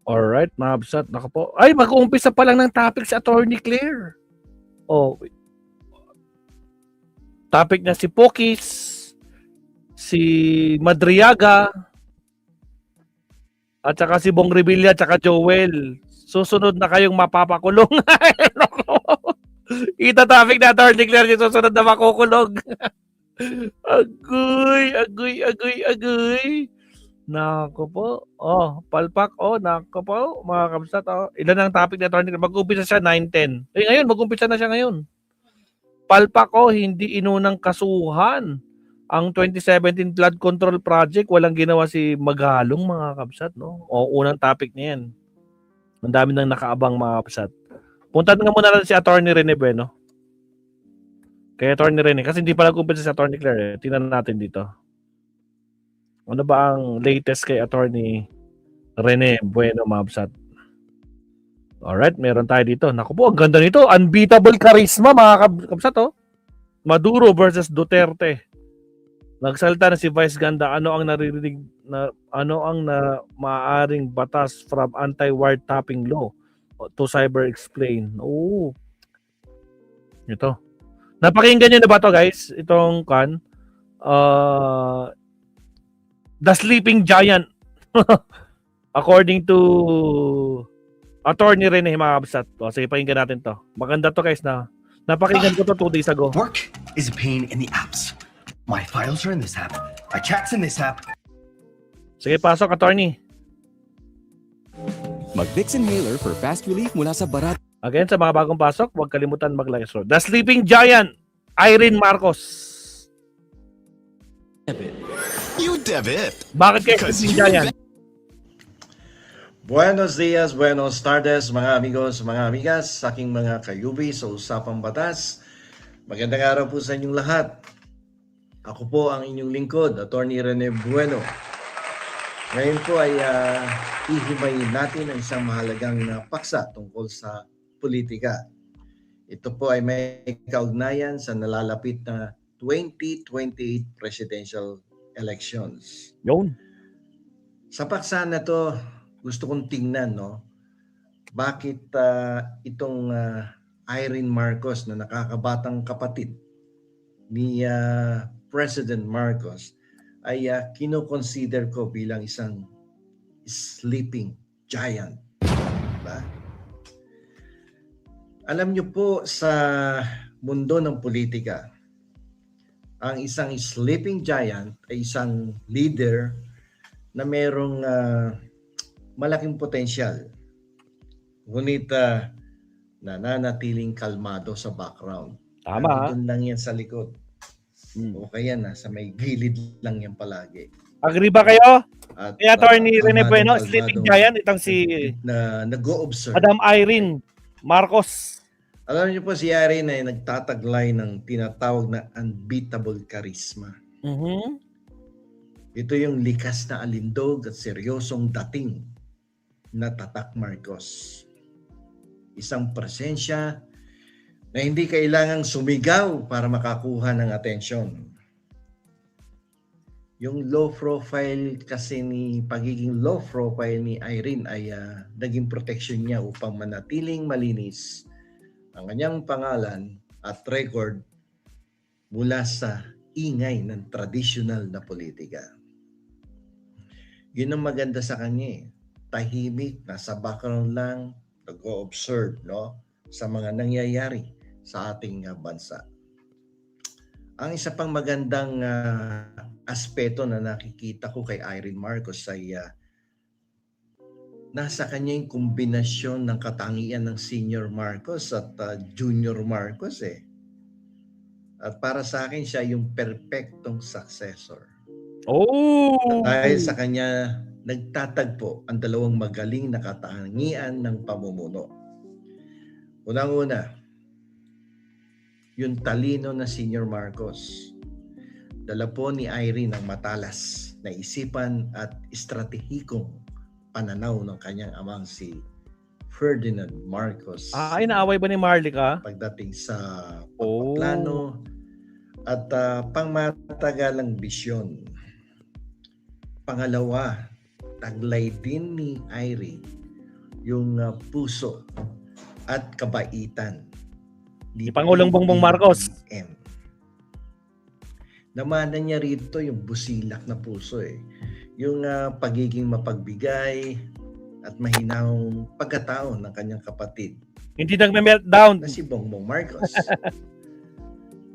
Alright, mabsat. Naku po. Ay, mag-uumpisa pa lang ng topic si Attorney Claire. Oh, topic na si Pokis, si Madriaga, at saka si Bong Revilla, at saka Joel. Susunod na kayong mapapakulong. Ita-topic na Attorney Claire yung susunod na makukulong. Agoy. Nako po. Oh, palpak. Oh, nako po. Mga kabsat. Oh. Ilan ang topic na Attorney Claire? Mag-umpisa siya 9-10. Eh, ngayon, mag-umpisa na siya ngayon. Palpak ko, hindi inunang kasuhan ang 2017 flood control project. Walang ginawa si Magalong, mga kabsat, no? O, unang topic niya yan. Ang dami nang nakaabang, mga kabsat. Puntan nga muna natin si Attorney Rene Bueno. Kay Attorney Rene. Kasi hindi pa nag-umpisa si Attorney Claire. Tingnan natin dito. Ano ba ang latest kay Attorney Rene Bueno, mga kabsat? Alright, meron tayo dito. Naku po, ang ganda nito. Unbeatable charisma, mga kabsat, oh. Maduro versus Duterte. Nagsalita na si Vice Ganda, ano ang naririnig na maaaring batas from anti-wiretapping law to cyber explain. Oh. Ito. Napakinggan niyo na ba to, guys? Itong The Sleeping Giant. According to Attorney Rene, mga kabsat. O, sige, pakinggan natin to. Maganda to, guys, na napakinggan ko to 2 days ago. Work is a pain in the apps. My files are in this app. My chat's in this app. Sige, pasok, Attorney. Mag-Vicks Inhaler for fast relief mula sa barat. Again, sa mga bagong pasok, huwag kalimutan mag-like. The Sleeping Giant, Irene Marcos. You debit. Bakit kayo Sleeping Giant? Buenos dias, buenos tardes, mga amigos, mga amigas, sa aking mga kayubi sa Usapang Batas. Magandang araw po sa inyong lahat. Ako po ang inyong lingkod, Attorney Rene Bueno. Ngayon po ay ihimayin natin ang isang mahalagang paksa tungkol sa politika. Ito po ay may kaugnayan sa nalalapit na 2028 presidential elections. Yun. Sa paksa na to, gusto kong tingnan, no? Bakit itong Irene Marcos na nakakabatang kapatid ni President Marcos ay kino-consider ko bilang isang sleeping giant. Diba? Alam niyo po, sa mundo ng politika, ang isang sleeping giant ay isang leader na merong malaking potensyal. Ngunit nananatiling kalmado sa background. Tama. Doon lang yan sa likod. O kaya sa may gilid lang yan palagi. Agree ba kayo? At Kaya Attorney Rene Bueno, Sleeping Giant, itong si na nag-o-observe. Madam Irene Marcos. Alam niyo po, si Irene ay nagtataglay ng tinatawag na unbeatable charisma. Ito yung likas na alindog at seryosong dating na tatak Marcos. Isang presensya na hindi kailangang sumigaw para makakuha ng atensyon. Yung low profile kasi pagiging low profile ni Irene ay naging protection niya upang manatiling malinis ang kanyang pangalan at record mula sa ingay ng traditional na politika. Yun ang maganda sa kanya. Tahimik, nasa background lang, nag-o-observe, no, sa mga nangyayari sa ating bansa. Ang isa pang magandang aspeto na nakikita ko kay Irene Marcos ay nasa kanya yung kombinasyon ng katangian ng Senior Marcos at Junior Marcos eh. At para sa akin, siya yung perfectong successor. Oh! Dahil sa kanya, nagtatagpo ang dalawang magaling na katangian ng pamumuno. Unang-una, yung talino na Senior Marcos. Dala po ni Irene ang matalas na isipan at estratehikong pananaw ng kanyang amang si Ferdinand Marcos. Ay, naaway ba ni Marlica? Pagdating sa pagpaplano at pangmatagalang bisyon. Pangalawa, taglay din ni Irene yung puso at kabaitan Ni Pangulong Bongbong Marcos. PBBM. Namana niya rito yung busilak na puso eh. Yung pagiging mapagbigay at mahinahong pagkatao ng kanyang kapatid Hindi nagme-meltdown. na si Bongbong Marcos.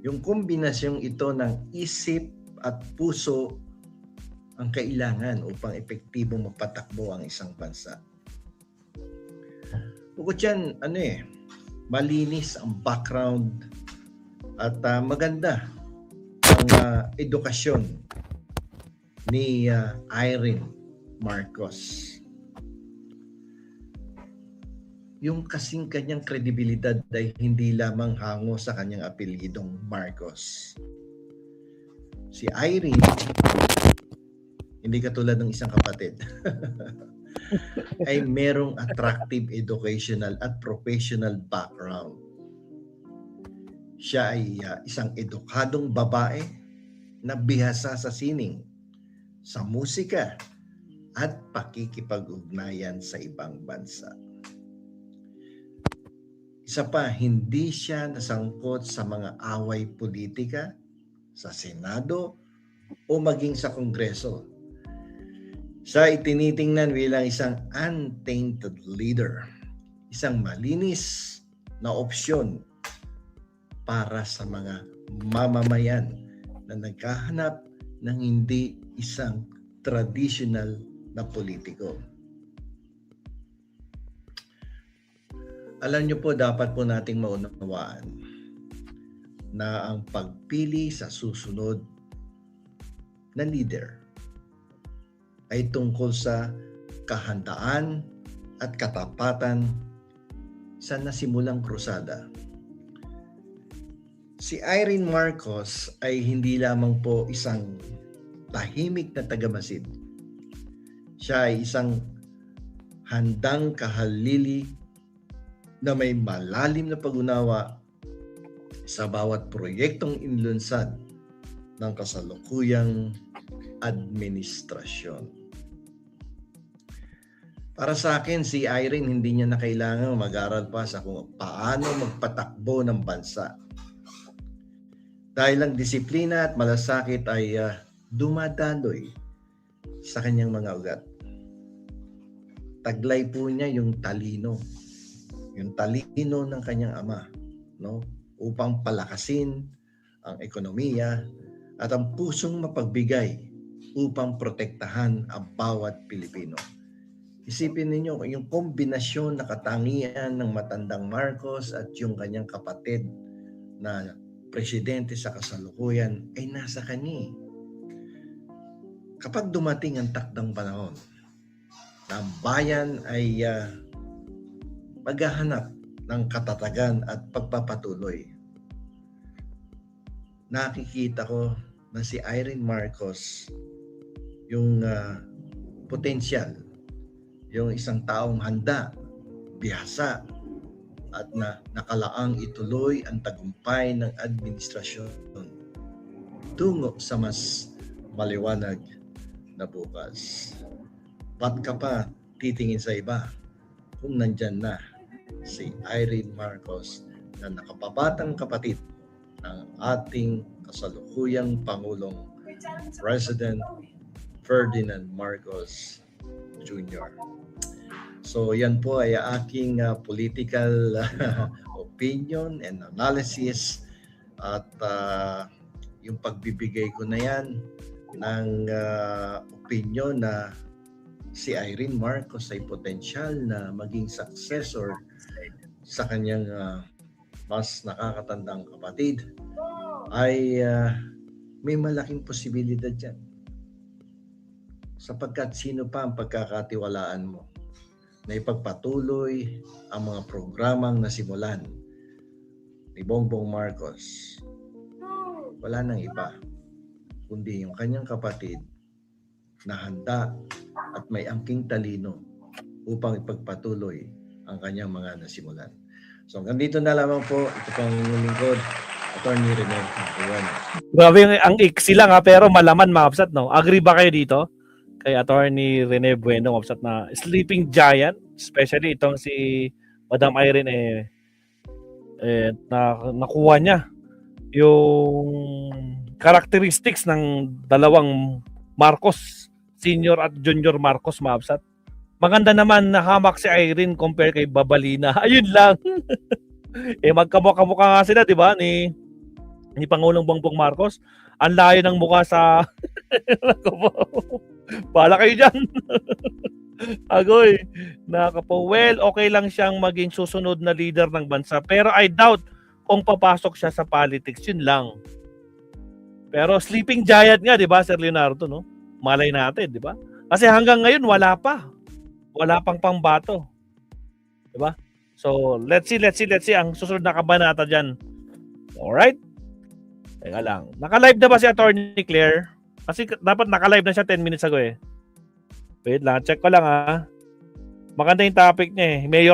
Yung kombinasyong ito ng isip at puso ang kailangan upang epektibong mapatakbo ang isang bansa. Bukod yan, malinis ang background at maganda ang edukasyon ni Irene Marcos. Yung kasing kanyang kredibilidad ay hindi lamang hango sa kanyang apelyidong Marcos. Si Irene, hindi katulad ng isang kapatid, ay merong attractive educational at professional background. Siya ay isang edukadong babae na bihasa sa sining, sa musika, at pakikipag-ugnayan sa ibang bansa. Isa pa, hindi siya nasangkot sa mga away politika sa Senado o maging sa Kongreso. Siya ay tinitingnan bilang isang untainted leader, isang malinis na opsyon para sa mga mamamayan na naghahanap ng hindi isang traditional na politiko. Alam niyo po, dapat po nating maunawaan na ang pagpili sa susunod na leader ay tungkol sa kahandaan at katapatan sa nasimulang krusada. Si Irene Marcos ay hindi lamang po isang tahimik na tagamasid. Siya ay isang handang kahalili na may malalim na pag-unawa sa bawat proyektong inlunsad ng kasalukuyang administrasyon. Para sa akin, si Irene hindi niya na kailangang mag-aral pa sa kung paano magpatakbo ng bansa. Dahil ang disiplina at malasakit ay dumadaloy sa kanyang mga ugat. Taglay po niya yung talino ng kanyang ama, no? Upang palakasin ang ekonomiya at ang pusong mapagbigay upang protektahan ang bawat Pilipino. Isipin ninyo, yung kombinasyon na katangian ng matandang Marcos at yung kanyang kapatid na presidente sa kasalukuyan ay nasa kanya. Kapag dumating ang takdang panahon na ang bayan ay maghahanap ng katatagan at pagpapatuloy, nakikita ko na si Irene Marcos yung potensyal, yung isang taong handa, bihasa, at nakalaang ituloy ang tagumpay ng administrasyon tungo sa mas maliwanag na bukas. Ba't ka pa titingin sa iba kung nandyan na si Irene Marcos na nakababatang kapatid ng ating kasalukuyang Pangulong President Ferdinand Marcos Jr. So yan po ay aking political opinion and analysis at yung pagbibigay ko na yan ng opinion na si Irene Marcos ay potensyal na maging successor sa kanyang mas nakakatandang kapatid ay may malaking posibilidad dyan. Sapagkat sino pa ang pagkakatiwalaan mo na ipagpatuloy ang mga programang nasimulan ni Bongbong Marcos? Wala nang iba kundi yung kanyang kapatid na handa at may angking talino upang ipagpatuloy ang kanyang mga nasimulan. So hanggang dito na lamang po. Ito po ang inyong lingkod, Attorney Rene Buwan. Grabe ang iksi lang pero malaman, mga kapsat, no? Agree ba kayo dito? kay Attorney Rene Bueno website na sleeping giant, especially itong si Madam Irene nakuha niya yung characteristics ng dalawang Marcos, senior at junior Marcos mabsat. Maganda naman na hamak si Irene compare kay Babalina. Ayun lang. Magkamukha nga sila, 'di ba, ni Pangulong Bongbong Marcos. Ang layo ng mukha sa Bala kayo dyan. Agoy. Well, okay lang siyang maging susunod na leader ng bansa. Pero I doubt kung papasok siya sa politics. Yun lang. Pero sleeping giant nga, di ba, Sir Leonardo, no? Malay natin, di ba? Kasi hanggang ngayon, wala pa. Wala pang pangbato. Di ba? So, let's see ang susunod na kabanata dyan. Alright? Teka lang. Naka-live na ba si Attorney Claire? Kasi dapat naka-live na siya 10 minutes ago eh. Wait lang, check ko lang ah. Maganda yung topic niya eh. Mayor